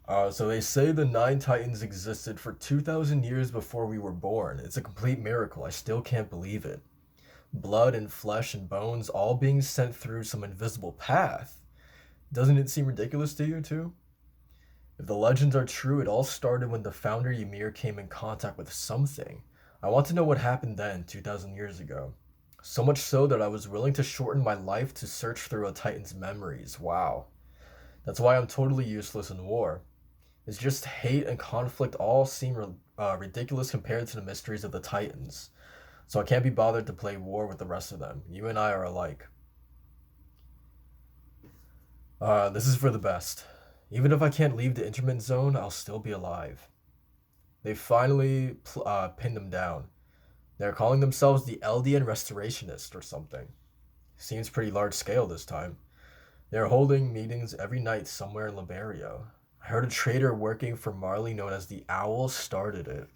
So they say the Nine Titans existed for 2,000 years before we were born. It's a complete miracle. I still can't believe it. Blood and flesh and bones all being sent through some invisible path. Doesn't it seem ridiculous to you, too? If the legends are true, it all started when the founder Ymir came in contact with something. I want to know what happened then, 2,000 years ago. So much so that I was willing to shorten my life to search through a Titan's memories. Wow. That's why I'm totally useless in war. It's just hate and conflict all seem ridiculous compared to the mysteries of the Titans. So I can't be bothered to play war with the rest of them. You and I are alike. This is for the best. Even if I can't leave the interment zone, I'll still be alive. They finally pinned them down. They're calling themselves the Eldian Restorationist or something. Seems pretty large scale this time. They're holding meetings every night somewhere in Liberia. I heard a trader working for Marley known as the Owl started it.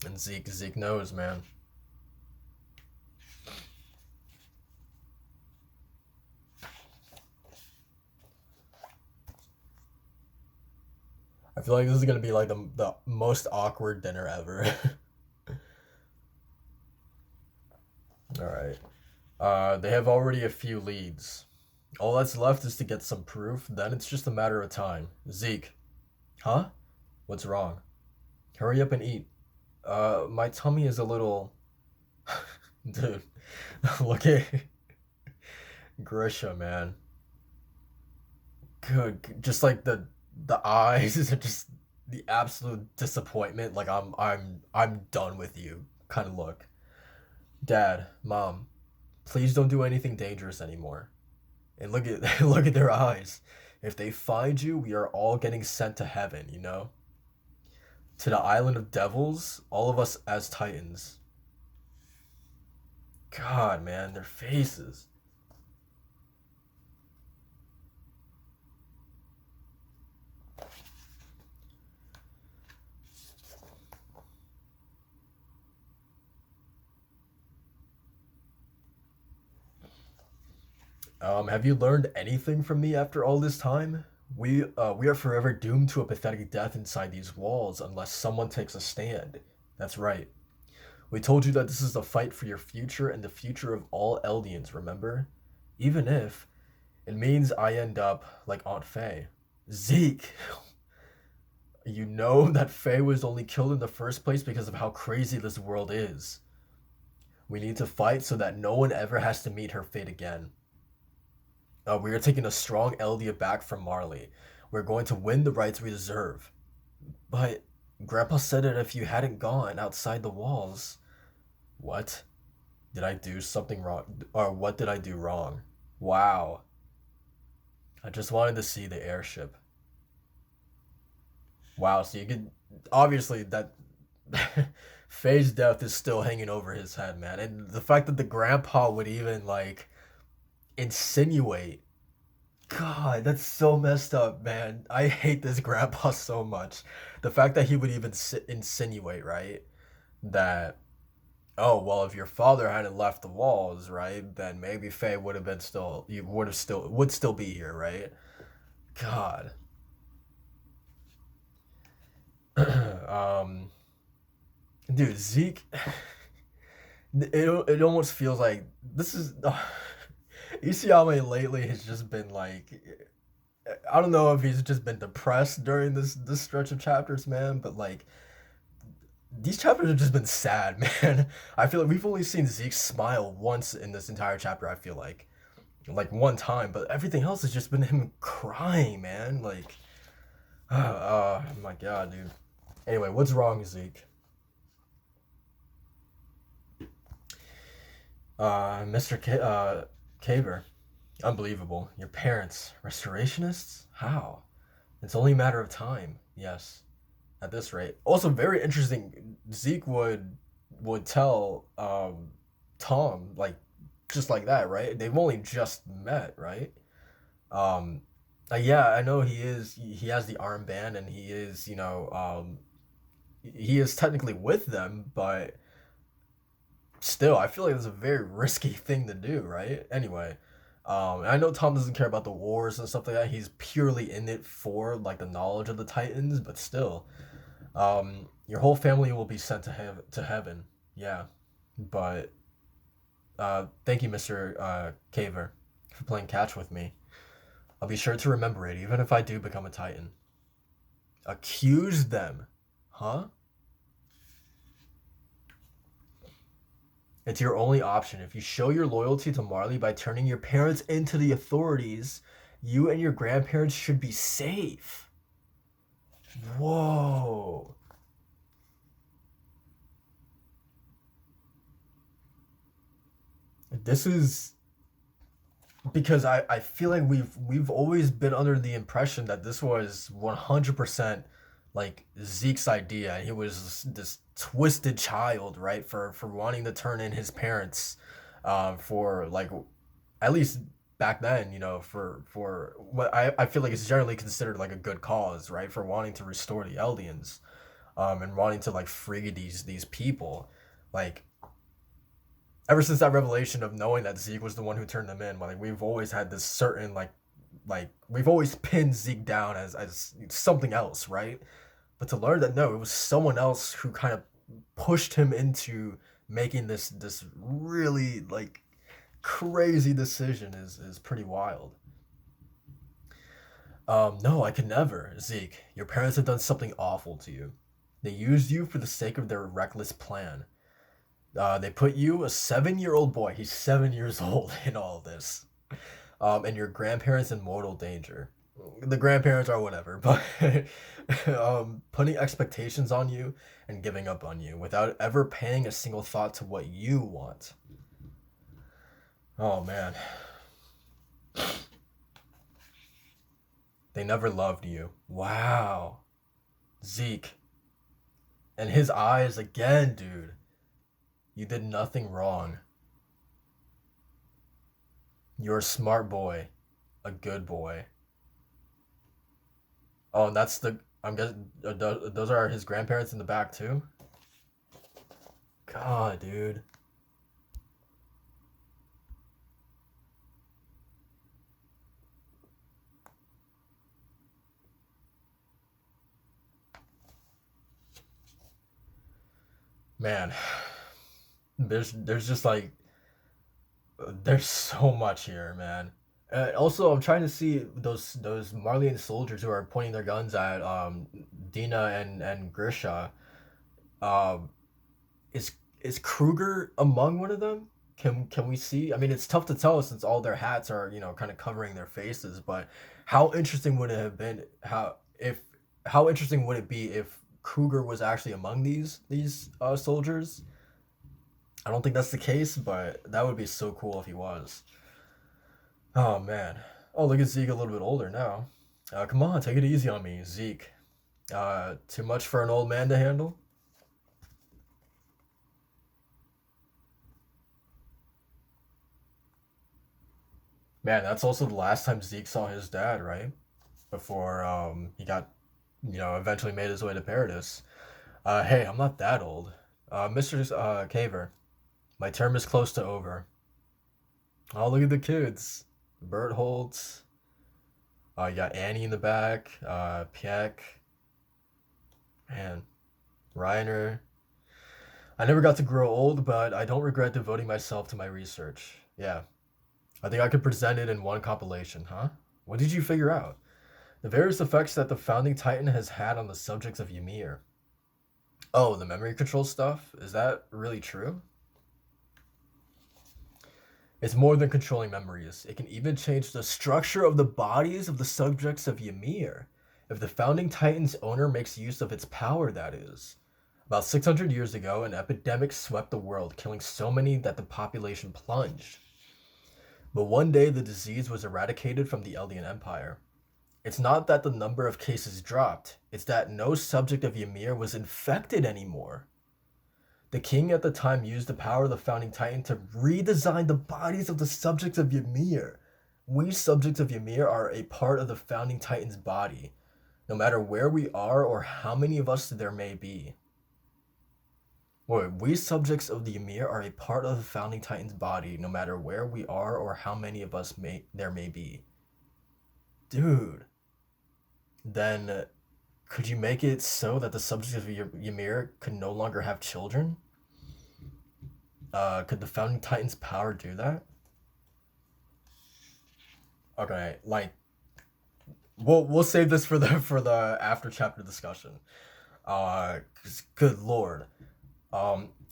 And Zeke knows, man. I feel like this is gonna be like the most awkward dinner ever. All right. They have already a few leads. All that's left is to get some proof. Then it's just a matter of time. Zeke, huh? What's wrong? Hurry up and eat. My tummy is a little. Dude, look at Grisha, man. Good, just like the eyes, just the absolute disappointment. Like I'm done with you. Kind of look. Dad, mom, please don't do anything dangerous anymore. And look at look at their eyes. If they find you, we are all getting sent to heaven. To the island of devils. All of us as titans. God, man, their faces. Have you learned anything from me after all this time? We are forever doomed to a pathetic death inside these walls unless someone takes a stand. That's right. We told you that this is a fight for your future and the future of all Eldians, remember? Even if it means I end up like Aunt Faye. Zeke, you know that Faye was only killed in the first place because of how crazy this world is. We need to fight so that no one ever has to meet her fate again. We are taking a strong Eldia back from Marley. We're going to win the rights we deserve. But Grandpa said that if you hadn't gone outside the walls. What? Did I do something wrong? Or what did I do wrong? Wow. I just wanted to see the airship. Wow, so you could. Obviously, that. Faye's death is still hanging over his head, man. And the fact that the grandpa would even, like, insinuate. God, that's so messed up, man. I hate this grandpa so much. The fact that he would even insinuate, right? That, oh, well, if your father hadn't left the walls, right, then maybe Faye would have been still, you would still be here, right? God. um, Dude, Zeke, it almost feels like this is. Isayama lately has just been like, I don't know if he's just been depressed during this stretch of chapters, man, but like these chapters have just been sad, man. I feel like we've only seen Zeke smile once in this entire chapter. I feel like one time, but everything else has just been him crying, man. Like, my god, dude. Anyway, what's wrong, Zeke? Mr. Caver. Unbelievable. Your parents, restorationists? How? It's only a matter of time. Yes, at this rate. Also, very interesting. Zeke would tell Tom like just like that, right? They've only just met, right? Um, yeah, I know he has the armband and he is he is technically with them, but still, I feel like it's a very risky thing to do, right? Anyway, And I know Tom doesn't care about the wars and stuff like that. He's purely in it for like the knowledge of the Titans, but still, your whole family will be sent to heaven. Yeah, but thank you, Mister Caver, for playing catch with me. I'll be sure to remember it, even if I do become a Titan. Accuse them, huh? It's your only option. If you show your loyalty to Marley by turning your parents into the authorities, you and your grandparents should be safe. Whoa. This is because I feel like we've always been under the impression that this was 100% like Zeke's idea. He was this twisted child, right? For wanting to turn in his parents, for like at least back then, for what I feel like is generally considered like a good cause, right? For wanting to restore the Eldians, and wanting to like free these people, like ever since that revelation of knowing that Zeke was the one who turned them in, like we've always had this certain like we've always pinned Zeke down as something else, right? But to learn that no, it was someone else who kind of pushed him into making this really like crazy decision is pretty wild. No, I could never, Zeke. Your parents have done something awful to you. They used you for the sake of their reckless plan. They put you, a 7-year old boy, he's 7 years old in all of this, and your grandparents in mortal danger. The grandparents are whatever, but putting expectations on you and giving up on you without ever paying a single thought to what you want. Oh man, they never loved you. Wow, Zeke, and his eyes again, dude. You did nothing wrong. You're a smart boy, a good boy. Oh, and that's the. I'm guessing those are his grandparents in the back too. God, dude. Man, there's just like there's so much here, man. Also, I'm trying to see those Marleyan soldiers who are pointing their guns at Dina and Grisha. Um, is is Kruger among one of them? Can we see? I mean, it's tough to tell since all their hats are kind of covering their faces. But how interesting would it have been? How interesting would it be if Kruger was actually among these soldiers? I don't think that's the case, but that would be so cool if he was. Oh man. Oh, look at Zeke a little bit older now. Come on, take it easy on me, Zeke. Too much for an old man to handle? Man, that's also the last time Zeke saw his dad, right? Before he got, eventually made his way to Paradis. Hey, I'm not that old. Mr. Caver, my term is close to over. Oh, look at the kids. Bert Holtz. You got Annie in the back. Pieck. Man, Reiner. I never got to grow old, but I don't regret devoting myself to my research. Yeah, I think I could present it in one compilation, huh? What did you figure out? The various effects that the founding Titan has had on the subjects of Ymir. Oh, the memory control stuff? Is that really true? It's more than controlling memories. It can even change the structure of the bodies of the subjects of Ymir. If the founding Titan's owner makes use of its power, that is. About 600 years ago, an epidemic swept the world, killing so many that the population plunged. But one day, the disease was eradicated from the Eldian Empire. It's not that the number of cases dropped, it's that no subject of Ymir was infected anymore. The king at the time used the power of the founding titan to redesign the bodies of the subjects of Ymir. We subjects of Ymir are a part of the founding titan's body, no matter where we are or how many of us there may be. Wait, we subjects of the Ymir are a part of the founding Titan's body, no matter where we are or how many of us may be. Dude, then could you make it so that the subjects of Ymir could no longer have children? Could the founding Titan's power do that? Okay, like we'll save this for the after chapter discussion. 'Cause good lord.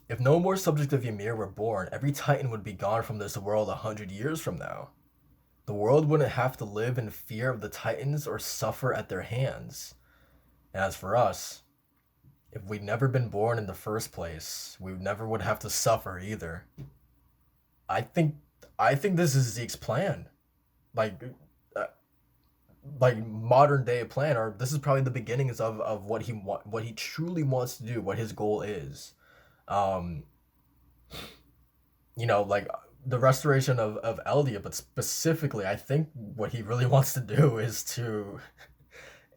If no more subjects of Ymir were born, every Titan would be gone from this world 100 years from now. The world wouldn't have to live in fear of the Titans or suffer at their hands. And as for us, if we'd never been born in the first place, we never would have to suffer either. I think I think this is Zeke's plan. Like uh, like modern day plan, or this is probably the beginnings of what he truly wants to do, what his goal is. Um, like the restoration of Eldia, but specifically, I think what he really wants to do is to,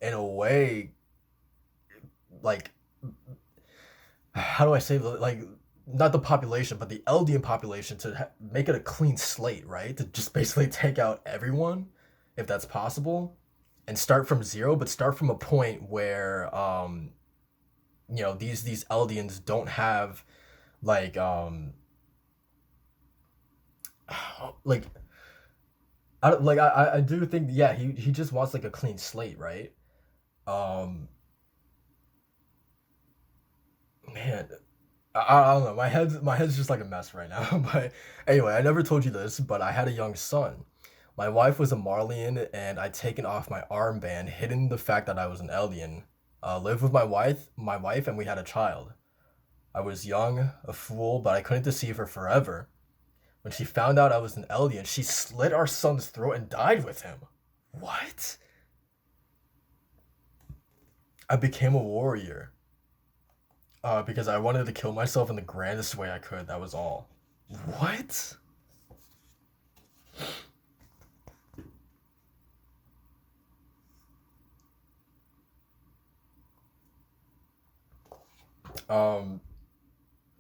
in a way, like, how do I say, like, not the population, but the Eldian population to make it a clean slate, right? To just basically take out everyone, if that's possible, and start from zero, but start from a point where, these Eldians don't have, like, like I do think, yeah, he just wants like a clean slate, right? Um Man, I don't know. My head's just like a mess right now. But anyway, I never told you this, but I had a young son. My wife was a Marleyan, and I'd taken off my armband, hidden the fact that I was an Eldian. Lived with my wife, and we had a child. I was young, a fool, but I couldn't deceive her forever. When she found out I was an Eldian, she slit our son's throat and died with him. What? I became a warrior. Because I wanted to kill myself in the grandest way I could. That was all. What? Um.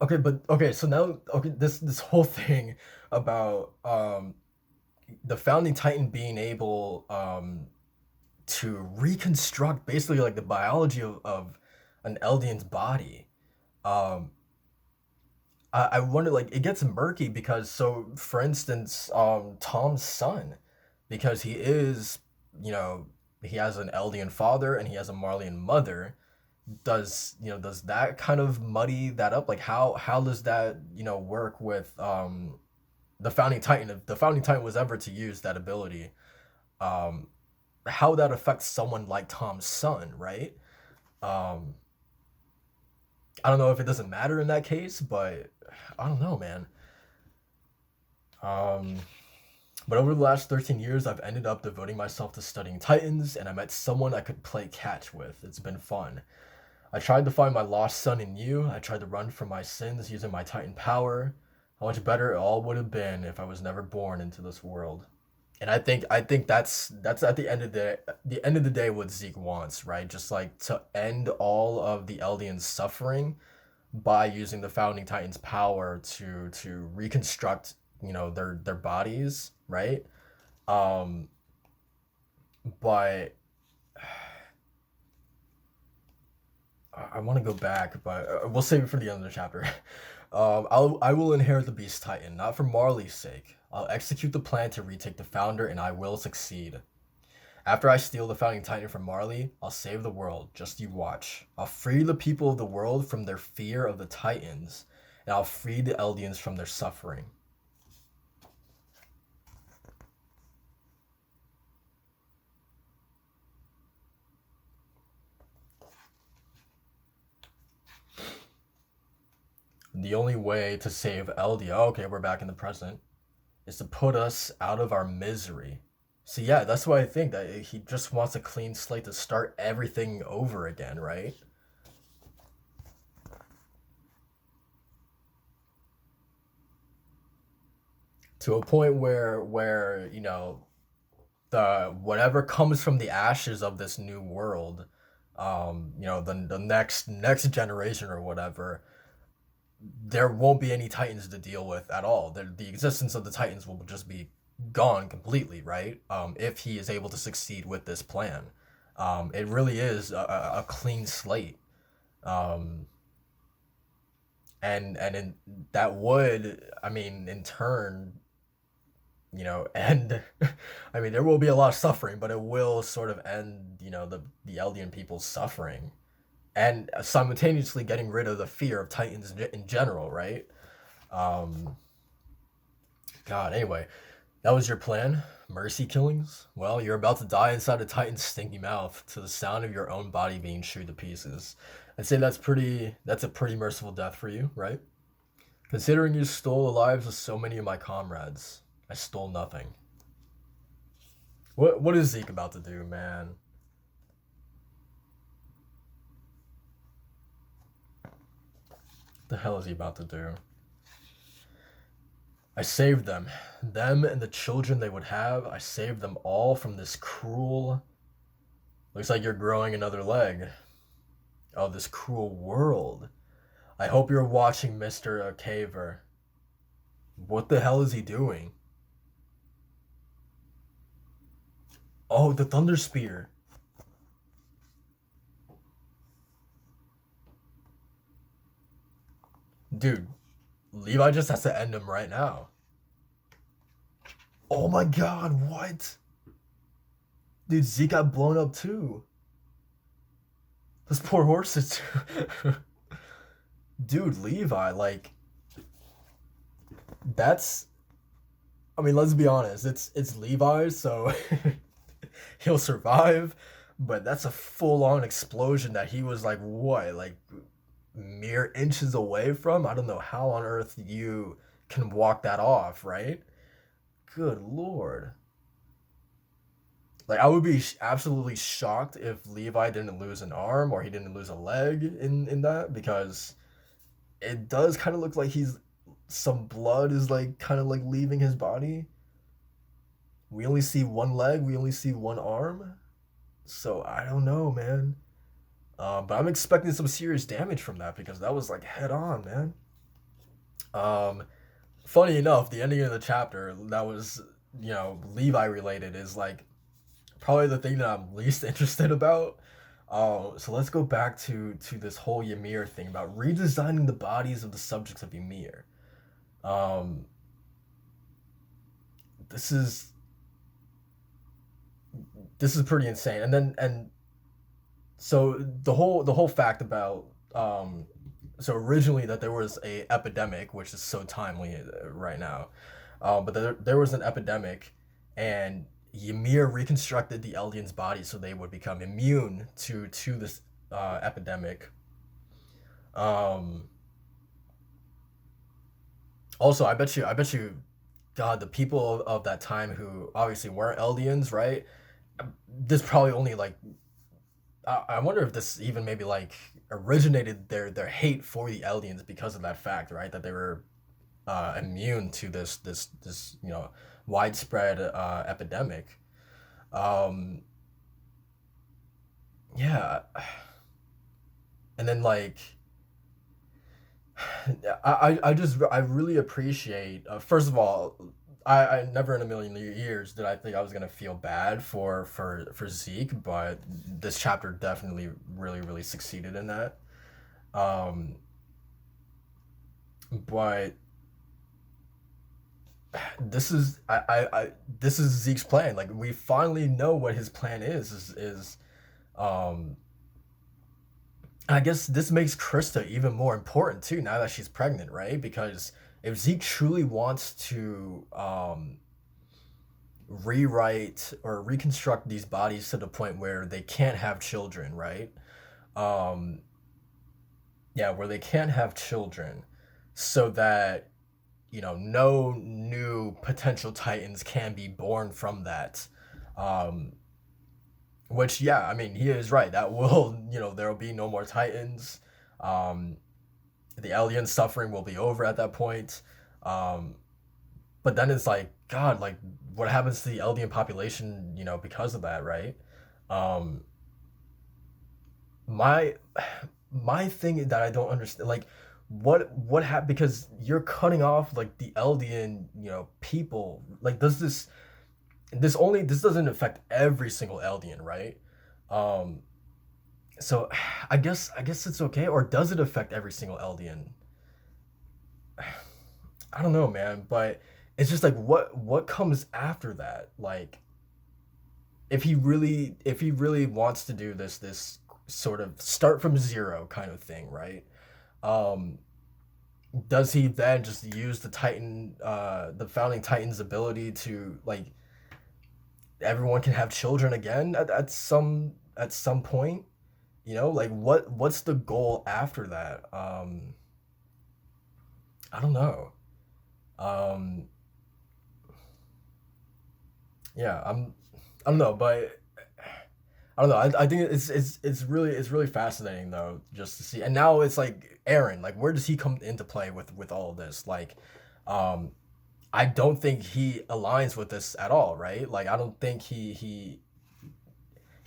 Okay, but okay. So now, okay, this whole thing about the founding Titan being able to reconstruct basically like the biology of an Eldian's body. Um, I wonder, like, it gets murky because, so for instance, Tom's son, because he is, you know, he has an Eldian father and he has a Marleyan mother. Does that kind of muddy that up? Like, how does that work with the founding Titan? If the founding Titan was ever to use that ability, um, how that affects someone like Tom's son, right? Um, I don't know if it doesn't matter in that case, but I don't know, man. Um, but over the last 13 years, I've ended up devoting myself to studying Titans, and I met someone I could play catch with. It's been fun. I tried to find my lost son in you. I tried to run from my sins using my Titan power. How much better it all would have been if I was never born into this world. And I think that's at the end of the day what Zeke wants, right? Just like to end all of the Eldian suffering by using the founding Titans' power to reconstruct, their bodies, right? Um, but I want to go back, but we'll save it for the end of the chapter. I will inherit the Beast Titan, not for Marley's sake. I'll execute the plan to retake the Founder, and I will succeed. After I steal the Founding Titan from Marley, I'll save the world. Just you watch. I'll free the people of the world from their fear of the Titans, and I'll free the Eldians from their suffering. The only way to save Eldia, okay, we're back in the present, is to put us out of our misery. So yeah, that's why I think that he just wants a clean slate to start everything over again, right? To a point where the whatever comes from the ashes of this new world, the next generation or whatever, there won't be any Titans to deal with at all. The existence of the Titans will just be gone completely, right? If he is able to succeed with this plan, it really is a clean slate. Um, and in, that would, I mean, in turn, end. I mean, there will be a lot of suffering, but it will sort of end, the Eldian people's suffering, and simultaneously getting rid of the fear of Titans in general, right? Um, God, anyway, that was your plan? Mercy killings? Well, you're about to die inside a Titan's stinky mouth to the sound of your own body being chewed to pieces. I'd say that's a pretty merciful death for you, right? Considering you stole the lives of so many of my comrades, I stole nothing. What is Zeke about to do, man? The hell is he about to do? I saved them. Them and the children they would have, I saved them all from this cruel. Looks like you're growing another leg. Oh, this cruel world. I hope you're watching, Mr. Caver. What the hell is he doing? Oh, the Thunder Spear. Dude, Levi just has to end him right now. Oh my god, what? Dude, Zeke got blown up too. Those poor horses. Dude, Levi, like, that's. I mean, let's be honest. It's Levi, so he'll survive. But that's a full on explosion that he was like, what, like mere inches away from? I don't know how on earth you can walk that off, right? Good lord. Like, I would be absolutely shocked if Levi didn't lose an arm or he didn't lose a leg in that, because it does kind of look like he's some blood is like kind of like leaving his body. We only see one leg, we only see one arm. So I don't know, man. But I'm expecting some serious damage from that because that was like head on, man. Um, Funny enough, the ending of the chapter that was, Levi related is like probably the thing that I'm least interested about. So let's go back to this whole Ymir thing about redesigning the bodies of the subjects of Ymir. Um, this is this is pretty insane. And so the whole fact about so originally that there was a epidemic, which is so timely right now, but there was an epidemic, and Ymir reconstructed the Eldians' bodies so they would become immune to this epidemic. Um, Also, I bet you, God, the people of that time who obviously weren't Eldians, right? This probably only like I wonder if this even maybe like originated their hate for the Eldians because of that fact, right? That they were immune to this widespread epidemic. Um, yeah, and then like I really appreciate. First of all, I never in a million years did I think I was gonna feel bad for Zeke, but this chapter definitely really succeeded in that. Um, but this is Zeke's plan. Like, we finally know what his plan is um I guess this makes Krista even more important too now that she's pregnant, right? Because if Zeke truly wants to rewrite or reconstruct these bodies to the point where they can't have children, right? Um, yeah, where they can't have children, so that no new potential Titans can be born from that. Um, which, yeah, I mean, he is right. That will, there will be no more Titans. Um, the alien suffering will be over at that point. Um, but then it's like, God, like, what happens to the alien population, because of that, right? Um, my my thing that I don't understand, like, what happened? Because you're cutting off like the Eldian, people. Like, does this doesn't affect every single Eldian, right? Um, so I guess it's okay, or does it affect every single Eldian? I don't know, man, but it's just like what comes after that? Like, if he really wants to do this sort of start from zero kind of thing, right? Um, does he then just use the founding Titan's ability to, like, everyone can have children again at some point? Like, what's the goal after that? I don't know. Um, yeah, I don't know, but I don't know. I think it's really fascinating though, just to see. And now it's like Aaron, like, where does he come into play with all of this? Like, um, I don't think he aligns with this at all, right? Like, I don't think he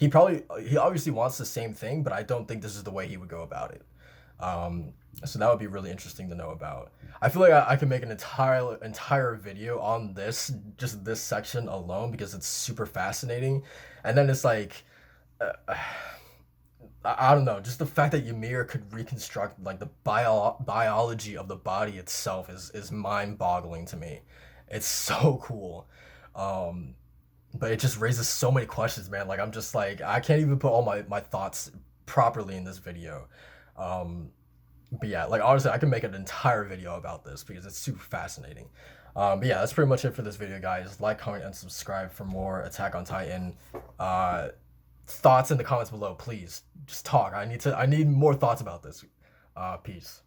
obviously wants the same thing, but I don't think this is the way he would go about it. Um, so that would be really interesting to know about. I feel like I can make an entire video on this, just this section alone, because it's super fascinating. And then it's like, uh, I don't know, just the fact that Ymir could reconstruct like the biology of the body itself is mind boggling to me. It's so cool. Um, but it just raises so many questions, man. Like, I'm just like, I can't even put all my thoughts properly in this video. Um, but yeah, like, honestly, I can make an entire video about this because it's super fascinating. But yeah, that's pretty much it for this video, guys. Like, comment, and subscribe for more Attack on Titan. Uh, Thoughts in the comments below, please. Just talk. I need more thoughts about this. Peace.